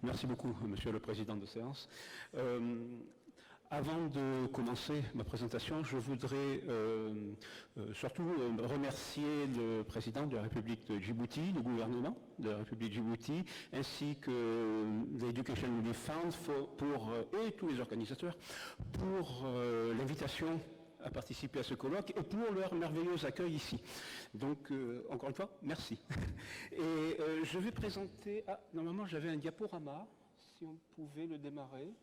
Merci beaucoup, Monsieur le Président de séance. Avant de commencer ma présentation, je voudrais surtout remercier le Président de la République de Djibouti, le gouvernement de la République de Djibouti, ainsi que l'Education Relief Fund et tous les organisateurs pour l'invitation à participer à ce colloque et pour leur merveilleux accueil ici. Donc, encore une fois, merci. Et je vais présenter... Ah, normalement, j'avais un diaporama, si on pouvait le démarrer.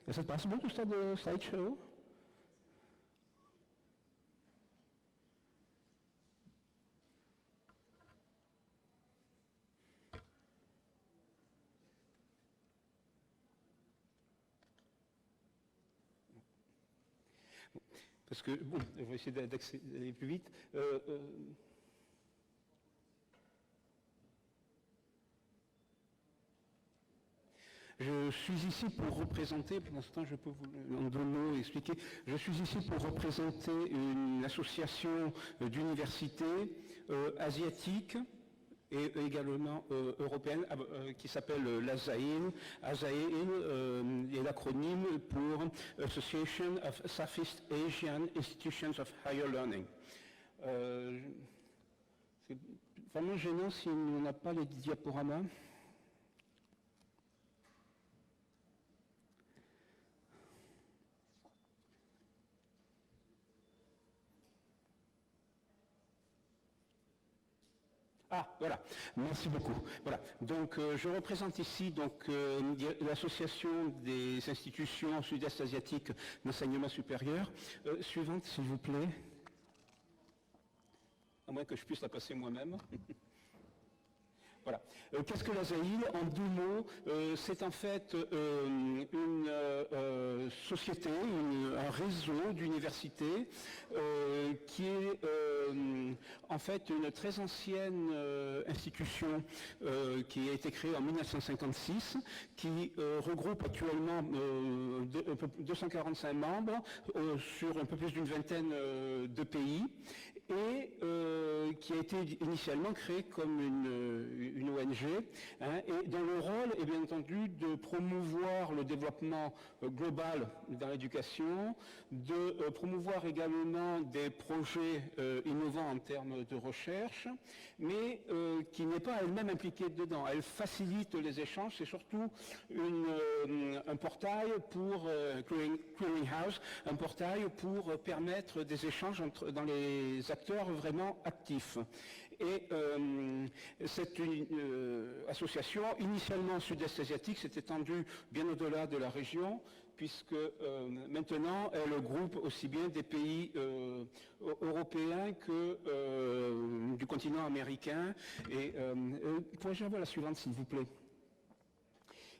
Is it possible to start the slideshow? Parce que, bon, je vais essayer d'aller plus vite. Je suis ici pour représenter, pour l'instant je peux vous en 2 mots expliquer, je suis ici pour représenter une association d'universités asiatiques et également européenne qui s'appelle l'ASAIL. ASAIL est l'acronyme pour Association of Southeast Asian Institutions of Higher Learning. C'est vraiment gênant si on n'a pas les diaporamas. Ah, voilà. Merci beaucoup. Voilà. Donc, je représente ici l'association des institutions sud-est asiatiques d'enseignement supérieur. Suivante, s'il vous plaît. À moins que je puisse la passer moi-même. Voilà. Qu'est-ce que l'ASAIL? En 2 mots, c'est en fait une société, un réseau d'universités qui est en fait une très ancienne institution qui a été créée en 1956, qui regroupe actuellement 245 membres sur un peu plus d'une vingtaine de pays et qui a été initialement créée comme une ONG, hein, et dont le rôle est bien entendu de promouvoir le développement global dans l'éducation, de promouvoir également des projets innovants en termes de recherche, mais qui n'est pas elle-même impliquée dedans. Elle facilite les échanges, c'est surtout un portail pour clearinghouse, un portail pour permettre des échanges dans les acteurs vraiment actifs. Et c'est une association initialement sud-est asiatique, s'est étendue bien au-delà de la région, puisque maintenant elle groupe aussi bien des pays européens que du continent américain. Et pourrais-je avoir la suivante, s'il vous plaît?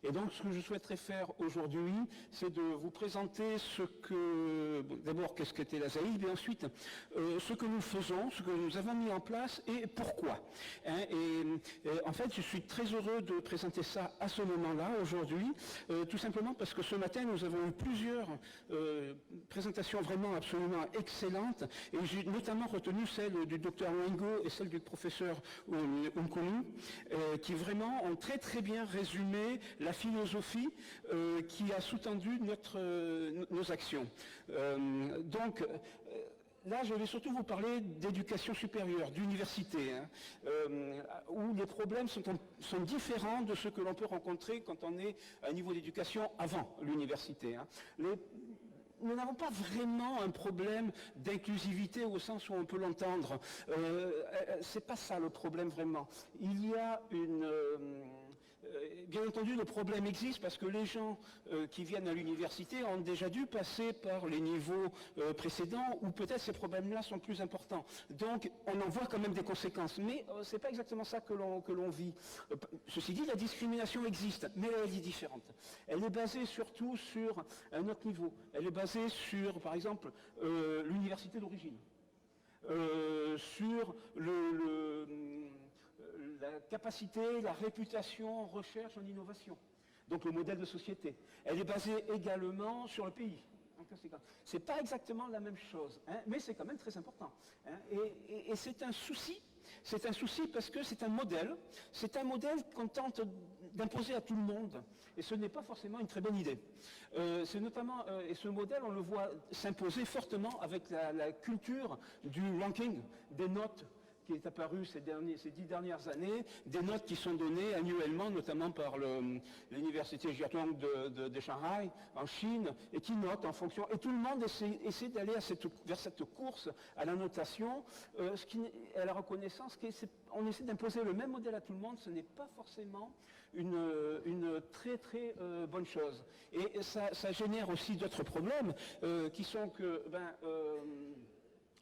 Et donc, ce que je souhaiterais faire aujourd'hui, c'est de vous présenter ce que... Bon, d'abord, qu'est-ce qu'était l'ASAIL, et ensuite, ce que nous faisons, ce que nous avons mis en place, et pourquoi. Hein, et en fait, je suis très heureux de présenter ça à ce moment-là, aujourd'hui, tout simplement parce que ce matin, nous avons eu plusieurs présentations vraiment absolument excellentes, et j'ai notamment retenu celle du docteur Wengo et celle du professeur Nkonou, qui vraiment ont très très bien résumé la philosophie qui a sous-tendu nos actions. Là, je vais surtout vous parler d'éducation supérieure, d'université, hein, où les problèmes sont différents de ceux que l'on peut rencontrer quand on est à un niveau d'éducation avant l'université. Hein. Nous n'avons pas vraiment un problème d'inclusivité au sens où on peut l'entendre. C'est pas ça le problème vraiment. Il y a bien entendu, le problème existe parce que les gens qui viennent à l'université ont déjà dû passer par les niveaux précédents où peut-être ces problèmes-là sont plus importants. Donc, on en voit quand même des conséquences. Mais c'est pas exactement ça que l'on vit. Ceci dit, la discrimination existe, mais elle est différente. Elle est basée surtout sur un autre niveau. Elle est basée sur, par exemple, l'université d'origine. Sur la capacité, la réputation en recherche, en innovation. Donc le modèle de société. Elle est basée également sur le pays. conséquence. C'est pas exactement la même chose, hein, mais c'est quand même très important. Hein, et c'est un souci. C'est un souci parce que c'est un modèle qu'on tente d'imposer à tout le monde. Et ce n'est pas forcément une très bonne idée. C'est notamment, et ce modèle, on le voit s'imposer fortement avec la culture du ranking, des notes qui est apparu ces 10 dernières années, des notes qui sont données annuellement, notamment par l'université Jiatong de Shanghai, en Chine, et qui notent en fonction. Et tout le monde essaie d'aller vers cette course à la notation, à la reconnaissance. On essaie d'imposer le même modèle à tout le monde, ce n'est pas forcément une très très bonne chose. Et ça génère aussi d'autres problèmes, qui sont que...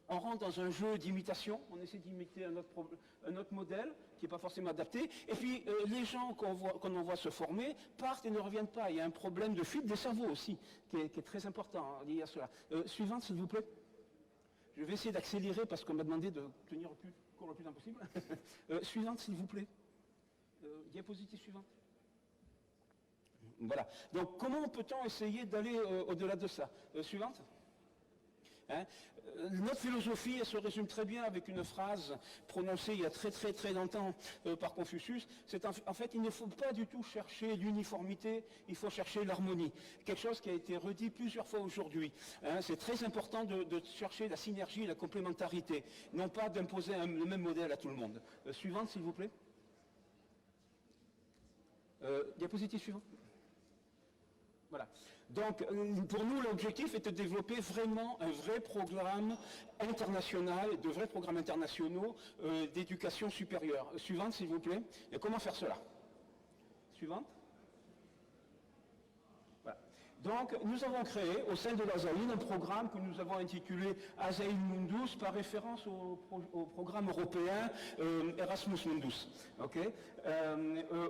on rentre dans un jeu d'imitation, on essaie d'imiter un autre modèle qui n'est pas forcément adapté, et puis les gens qu'on envoie se former partent et ne reviennent pas. Il y a un problème de fuite des cerveaux aussi, qui est très important lié à cela. Suivante, s'il vous plaît. Je vais essayer d'accélérer parce qu'on m'a demandé de tenir le plus temps possible. Suivante, s'il vous plaît. Diapositive suivante. Voilà. Donc comment peut-on essayer d'aller au-delà de ça? Suivante. Hein, notre philosophie, elle se résume très bien avec une phrase prononcée il y a très très très longtemps par Confucius. C'est en fait, il ne faut pas du tout chercher l'uniformité, il faut chercher l'harmonie. Quelque chose qui a été redit plusieurs fois aujourd'hui. Hein, c'est très important de chercher la synergie, la complémentarité, non pas d'imposer le même modèle à tout le monde. Suivante, s'il vous plaît. Diapositive suivante. Voilà. Donc, pour nous, l'objectif est de développer vraiment un vrai programme international, de vrais programmes internationaux d'éducation supérieure. Suivante, s'il vous plaît. Et comment faire cela? Suivante. Voilà. Donc, nous avons créé, au sein de l'Azaïn, un programme que nous avons intitulé Azaïn Mundus, par référence au programme européen Erasmus Mundus, okay,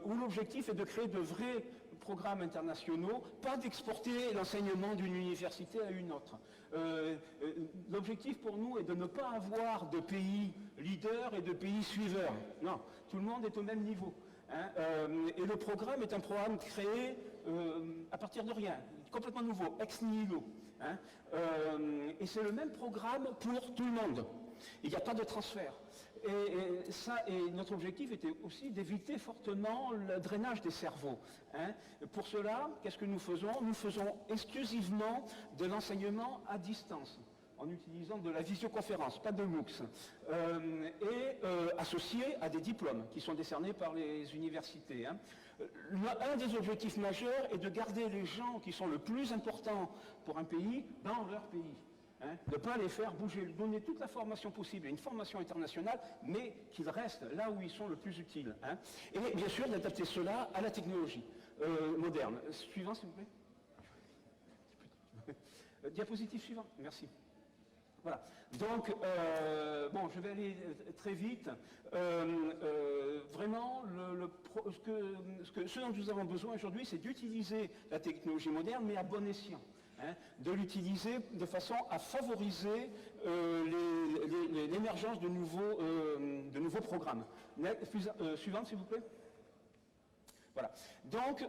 où l'objectif est de créer de vrais programmes internationaux, pas d'exporter l'enseignement d'une université à une autre. L'objectif pour nous est de ne pas avoir de pays leaders et de pays suiveurs. Non, tout le monde est au même niveau. Hein, et le programme est un programme créé à partir de rien, complètement nouveau, ex nihilo. Hein, et c'est le même programme pour tout le monde. Il n'y a pas de transfert. Et notre objectif était aussi d'éviter fortement le drainage des cerveaux. Hein. Pour cela, qu'est-ce que nous faisons? Nous faisons exclusivement de l'enseignement à distance, en utilisant de la visioconférence, pas de MOOCs, associé à des diplômes qui sont décernés par les universités. Hein. Un des objectifs majeurs est de garder les gens qui sont le plus importants pour un pays dans leur pays. Hein, de ne pas les faire bouger, donner toute la formation possible, une formation internationale, mais qu'ils restent là où ils sont le plus utiles. Hein. Et bien sûr, d'adapter cela à la technologie moderne. Suivant, s'il vous plaît. Diapositive suivante, merci. Voilà. Donc, bon, je vais aller très vite. Vraiment, ce dont nous avons besoin aujourd'hui, c'est d'utiliser la technologie moderne, mais à bon escient. Hein, de l'utiliser de façon à favoriser l'émergence de nouveaux programmes. Suivante, s'il vous plaît. Voilà. Donc,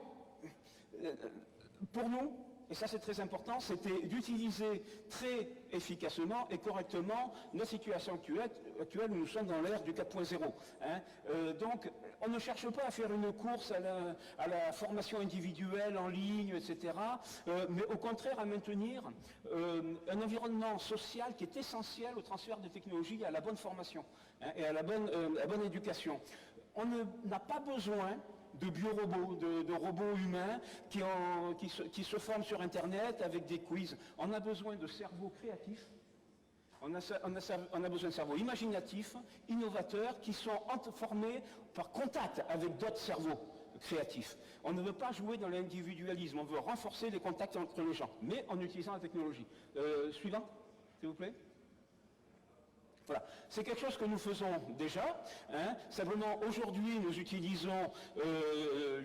pour nous, et ça c'est très important, c'était d'utiliser très efficacement et correctement notre situation actuelle où nous sommes dans l'ère du 4.0. Hein. Donc on ne cherche pas à faire une course à la formation individuelle en ligne, etc., mais au contraire à maintenir un environnement social qui est essentiel au transfert de technologies, à la bonne formation, hein, et à la bonne éducation. On n'a pas besoin de biorobots, de robots humains qui se forment sur Internet avec des quiz. On a besoin de cerveaux créatifs, on a besoin de cerveaux imaginatifs, innovateurs, qui sont formés par contact avec d'autres cerveaux créatifs. On ne veut pas jouer dans l'individualisme, on veut renforcer les contacts entre les gens, mais en utilisant la technologie. Suivant, s'il vous plaît. Voilà, c'est quelque chose que nous faisons déjà. Simplement, aujourd'hui, nous utilisons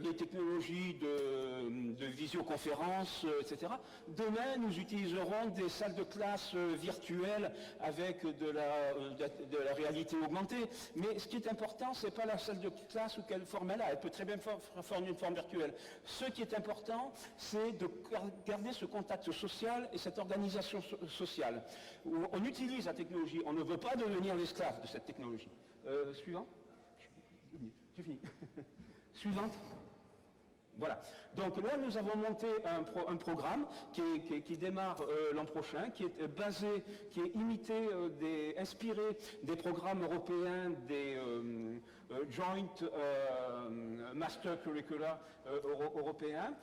les technologies de visioconférence, etc. Demain, nous utiliserons des salles de classe virtuelles avec de la réalité augmentée. Mais ce qui est important, ce n'est pas la salle de classe ou quelle forme elle a. Elle peut très bien former une forme virtuelle. Ce qui est important, c'est de garder ce contact social et cette organisation sociale. On utilise la technologie, on ne veut pas devenir l'esclave de cette technologie. Suivant. J'ai fini. Suivante. Voilà. Donc là, nous avons monté un programme qui démarre l'an prochain, qui est basé, qui est imité, inspiré des programmes européens, des Joint Master Curricula européens.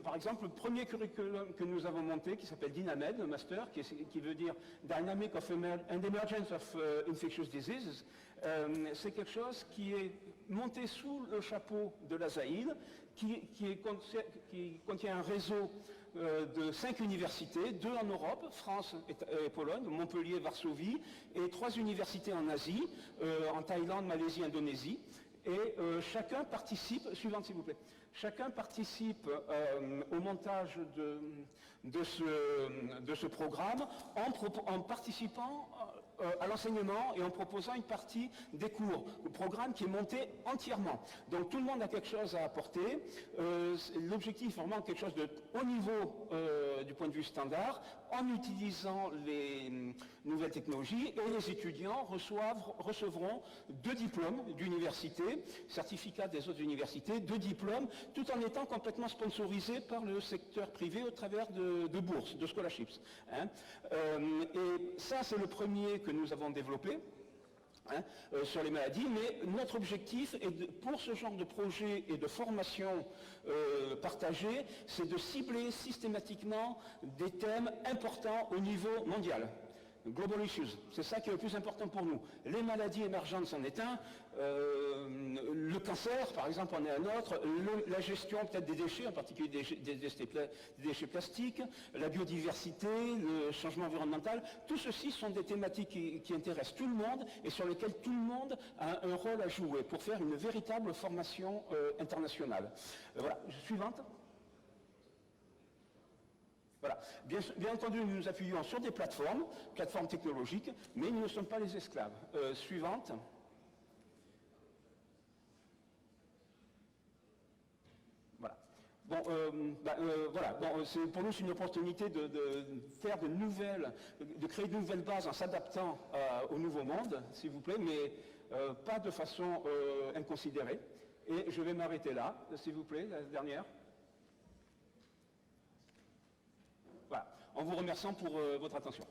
Par exemple, le premier curriculum que nous avons monté, qui s'appelle Dynamed, le master, qui veut dire Dynamic of and Emergence of Infectious Diseases, c'est quelque chose qui est monté sous le chapeau de la ZAID, qui contient un réseau de 5 universités, 2 en Europe, France et Pologne, Montpellier, Varsovie, et 3 universités en Asie, en Thaïlande, Malaisie, Indonésie. Et chacun participe, suivante s'il vous plaît, chacun participe au montage de ce programme en participant à l'enseignement et en proposant une partie des cours. Le programme qui est monté entièrement. Donc tout le monde a quelque chose à apporter. L'objectif est vraiment quelque chose de haut niveau du point de vue standard, en utilisant les nouvelles technologies, et les étudiants recevront 2 diplômes d'université, certificats des autres universités, 2 diplômes, tout en étant complètement sponsorisés par le secteur privé au travers de bourses, de scholarships. Et ça, c'est le premier que nous avons développé. Sur les maladies, mais notre objectif est pour ce genre de projet et de formation partagée, c'est de cibler systématiquement des thèmes importants au niveau mondial. Global issues, c'est ça qui est le plus important pour nous. Les maladies émergentes, c'en est un. Le cancer, par exemple, en est un autre. La gestion peut-être des déchets, en particulier des déchets plastiques, la biodiversité, le changement environnemental. Tout ceci sont des thématiques qui intéressent tout le monde et sur lesquelles tout le monde a un rôle à jouer pour faire une véritable formation internationale. Voilà, suivante. Voilà. Bien entendu, nous nous appuyons sur des plateformes technologiques, mais nous ne sommes pas les esclaves. Suivante. Voilà. Bon, voilà. Bon, pour nous, c'est une opportunité de faire de créer de nouvelles bases en s'adaptant au nouveau monde, s'il vous plaît, mais pas de façon inconsidérée. Et je vais m'arrêter là, s'il vous plaît, la dernière. Voilà, en vous remerciant pour votre attention.